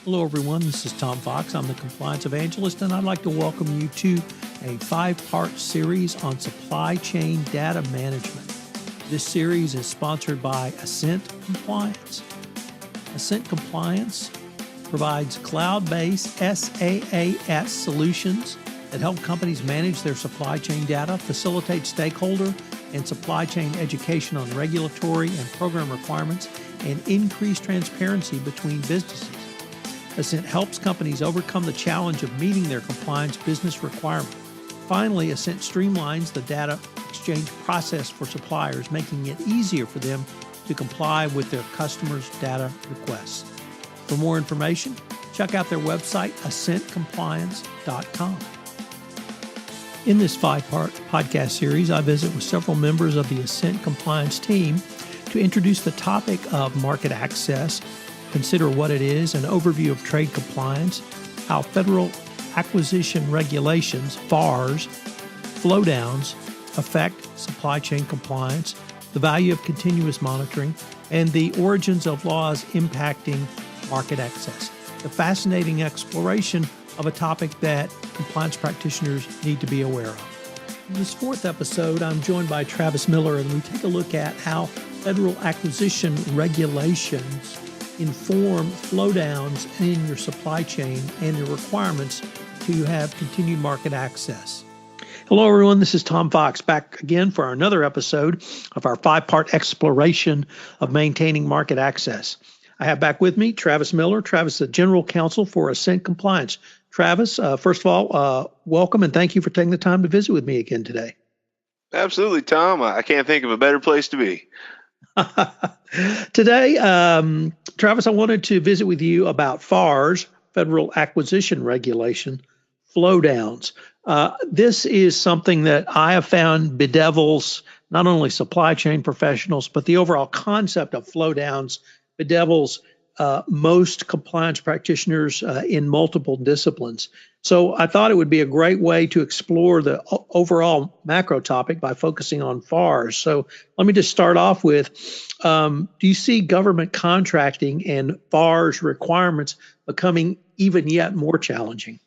Hello, everyone. This is Tom Fox. I'm the Compliance Evangelist, and I'd like to welcome you to a 5-part series on supply chain data management. This series is sponsored by Ascent Compliance. Ascent Compliance provides cloud-based SaaS solutions that help companies manage their supply chain data, facilitate stakeholder and supply chain education on regulatory and program requirements, and increase transparency between businesses. Ascent helps companies overcome the challenge of meeting their compliance business requirement. Finally, Ascent streamlines the data exchange process for suppliers, making it easier for them to comply with their customers' data requests. For more information, check out their website, ascentcompliance.com. In this 5-part podcast series, I visit with several members of the Ascent Compliance team to introduce the topic of market access, consider what it is, an overview of trade compliance, how Federal Acquisition Regulations, FARs, flowdowns affect supply chain compliance, the value of continuous monitoring, and the origins of laws impacting market access. A fascinating exploration of a topic that compliance practitioners need to be aware of. In this 4th episode, I'm joined by Travis Miller, and we take a look at how Federal Acquisition Regulations inform flowdowns in your supply chain and the requirements to have continued market access. Hello, everyone. This is Tom Fox back again for another episode of our 5-part exploration of maintaining market access. I have back with me Travis Miller. Travis is the General Counsel for Ascent Compliance. Travis, first of all, welcome and thank you for taking the time to visit with me again today. Absolutely, Tom. I can't think of a better place to be. Today, Travis, I wanted to visit with you about FARs, Federal Acquisition Regulation, flowdowns. This is something that I have found bedevils not only supply chain professionals, but the overall concept of flowdowns bedevils most compliance practitioners in multiple disciplines. So I thought it would be a great way to explore the overall macro topic by focusing on FARs. So let me just start off with, do you see government contracting and FARs requirements becoming even yet more challenging?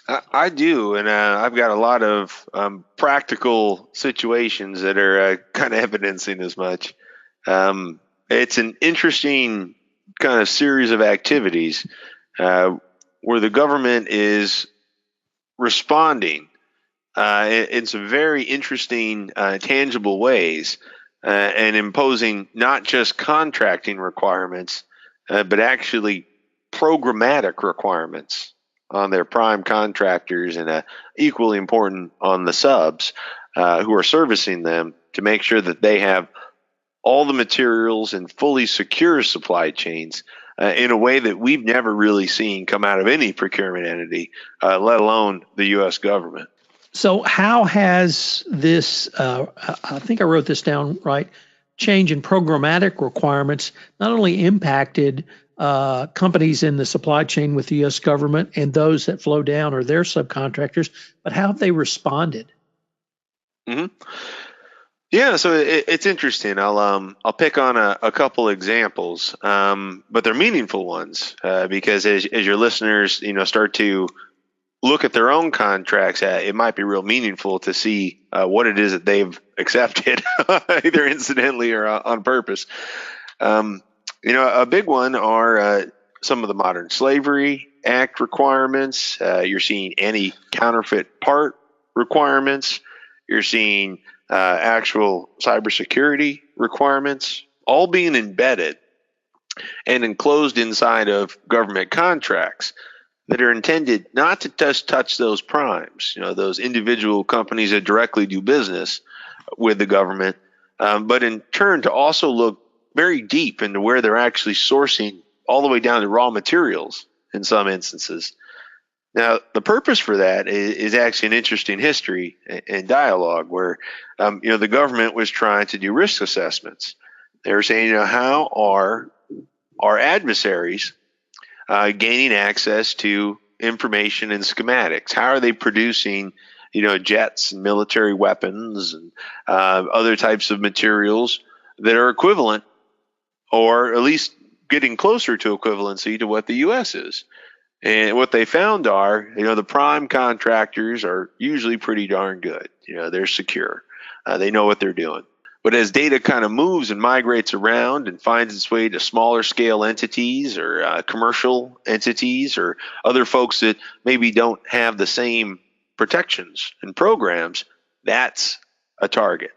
I do, and I've got a lot of practical situations that are kind of evidencing as much. It's an interesting kind of series of activities where the government is responding in some very interesting, tangible ways and imposing not just contracting requirements, but actually programmatic requirements on their prime contractors and equally important on the subs who are servicing them to make sure that they have all the materials and fully secure supply chains in a way that we've never really seen come out of any procurement entity, let alone the U.S. government. So how has this, I think I wrote this down right, change in programmatic requirements not only impacted companies in the supply chain with the U.S. government and those that flow down or their subcontractors, but how have they responded? Mm-hmm. Yeah, so it's interesting. I'll pick on a couple examples, but they're meaningful ones because as your listeners start to look at their own contracts, it might be real meaningful to see what it is that they've accepted, either incidentally or on purpose. A big one are some of the Modern Slavery Act requirements. You're seeing anti-counterfeit part requirements. You're seeing actual cybersecurity requirements, all being embedded and enclosed inside of government contracts that are intended not to just touch those primes, those individual companies that directly do business with the government, but in turn to also look very deep into where they're actually sourcing all the way down to raw materials in some instances. Now, the purpose for that is actually an interesting history and dialogue where, the government was trying to do risk assessments. They were saying, how are our adversaries gaining access to information and schematics? How are they producing, jets and military weapons and other types of materials that are equivalent or at least getting closer to equivalency to what the U.S. is. And what they found are, the prime contractors are usually pretty darn good. They're secure. They know what they're doing. But as data kind of moves and migrates around and finds its way to smaller scale entities or commercial entities or other folks that maybe don't have the same protections and programs, that's a target.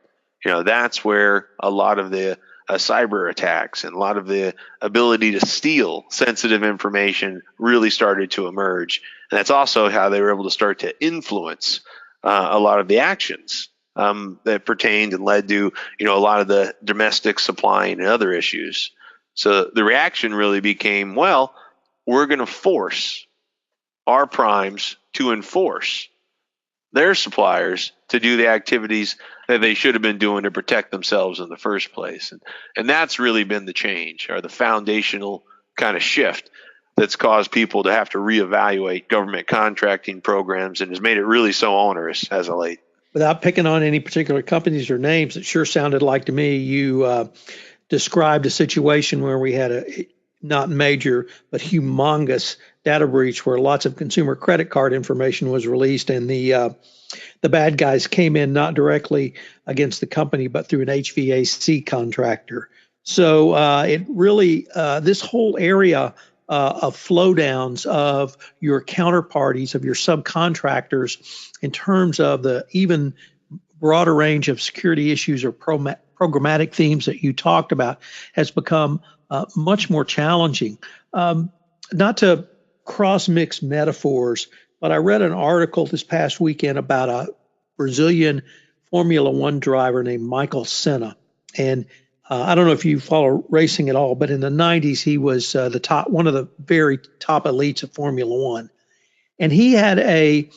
That's where a lot of the cyber attacks and a lot of the ability to steal sensitive information really started to emerge. And that's also how they were able to start to influence a lot of the actions that pertained and led to, a lot of the domestic supplying and other issues. So the reaction really became, well, we're going to force our primes to enforce their suppliers to do the activities that they should have been doing to protect themselves in the first place. And that's really been the change, or the foundational kind of shift that's caused people to have to reevaluate government contracting programs and has made it really so onerous as of late. Without picking on any particular companies or names, it sure sounded like to me you described a situation where we had a not major but humongous data breach where lots of consumer credit card information was released, and the bad guys came in not directly against the company but through an HVAC contractor. So it really this whole area of flow downs of your counterparties, of your subcontractors, in terms of the even broader range of security issues or programmatic themes that you talked about, has become much more challenging. Not to cross-mix metaphors, but I read an article this past weekend about a Brazilian Formula One driver named Michael Senna. And I don't know if you follow racing at all, but in the 90s, he was one of the very top elites of Formula One. And he had a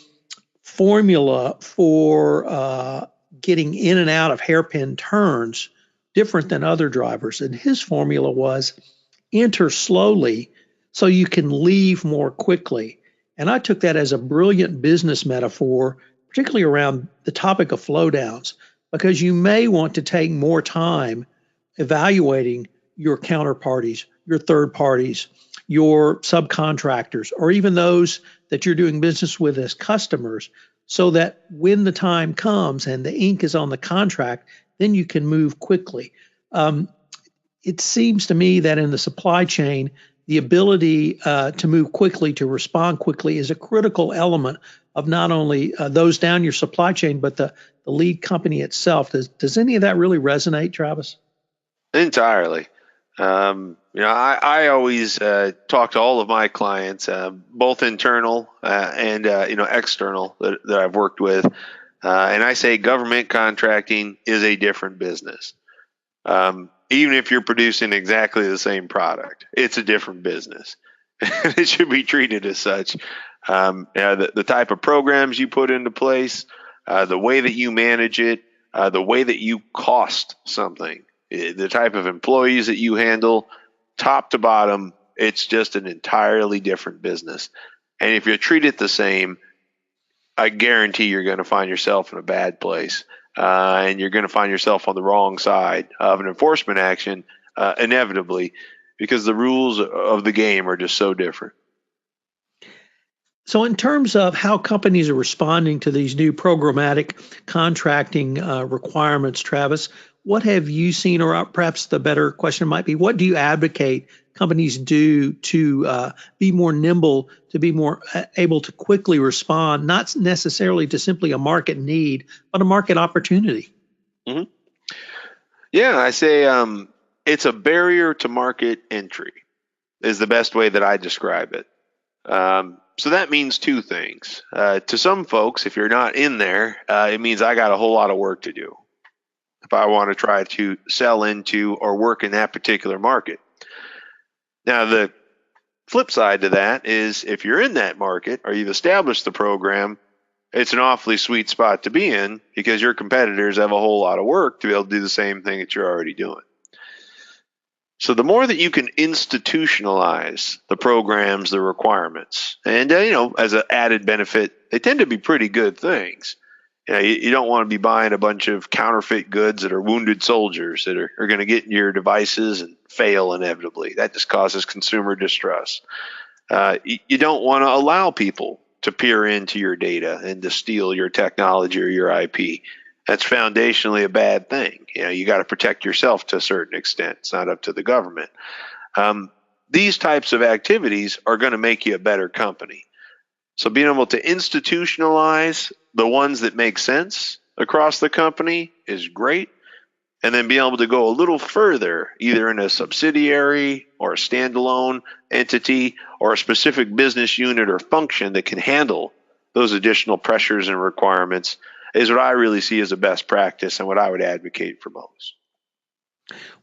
formula for getting in and out of hairpin turns different than other drivers. And his formula was enter slowly so you can leave more quickly. And I took that as a brilliant business metaphor, particularly around the topic of flow downs, because you may want to take more time evaluating your counterparties, your third parties, your subcontractors, or even those that you're doing business with as customers, so that when the time comes and the ink is on the contract, then you can move quickly. It seems to me that in the supply chain, the ability to move quickly, to respond quickly, is a critical element of not only those down your supply chain, but the lead company itself. Does any of that really resonate, Travis? Entirely. I always talk to all of my clients, both internal and external that I've worked with, and I say government contracting is a different business. Even if you're producing exactly the same product, it's a different business. It should be treated as such. The type of programs you put into place, the way that you manage it, the way that you cost something, the type of employees that you handle, top to bottom, it's just an entirely different business. And if you treat it the same, I guarantee you're going to find yourself in a bad place. And you're going to find yourself on the wrong side of an enforcement action, inevitably, because the rules of the game are just so different. So in terms of how companies are responding to these new programmatic contracting requirements, Travis, what have you seen, or perhaps the better question might be, what do you advocate companies do to be more nimble, to be more able to quickly respond, not necessarily to simply a market need, but a market opportunity? Mm-hmm. Yeah, I say it's a barrier to market entry is the best way that I describe it. So that means two things. To some folks, if you're not in there, it means I got a whole lot of work to do if I want to try to sell into or work in that particular market. Now, the flip side to that is if you're in that market or you've established the program, it's an awfully sweet spot to be in because your competitors have a whole lot of work to be able to do the same thing that you're already doing. So the more that you can institutionalize the programs, the requirements, and as an added benefit, they tend to be pretty good things. You don't want to be buying a bunch of counterfeit goods that are wounded soldiers that are going to get into your devices and fail inevitably. That just causes consumer distrust. You don't want to allow people to peer into your data and to steal your technology or your IP. That's foundationally a bad thing. You got to protect yourself to a certain extent. It's not up to the government. These types of activities are going to make you a better company. So being able to institutionalize the ones that make sense across the company is great. And then being able to go a little further, either in a subsidiary or a standalone entity or a specific business unit or function that can handle those additional pressures and requirements, is what I really see as a best practice and what I would advocate for most.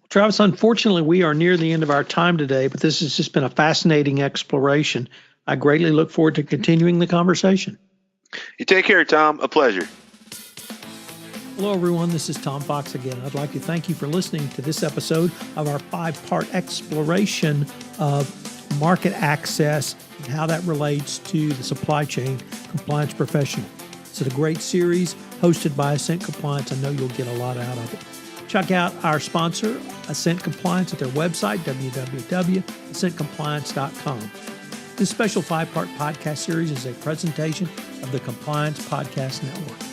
Travis, unfortunately, we are near the end of our time today, but this has just been a fascinating exploration. I greatly look forward to continuing the conversation. You take care, Tom. A pleasure. Hello, everyone. This is Tom Fox again. I'd like to thank you for listening to this episode of our 5-part exploration of market access and how that relates to the supply chain compliance professional. It's a great series hosted by Ascent Compliance. I know you'll get a lot out of it. Check out our sponsor, Ascent Compliance, at their website, www.ascentcompliance.com. This special 5-part podcast series is a presentation of the Compliance Podcast Network.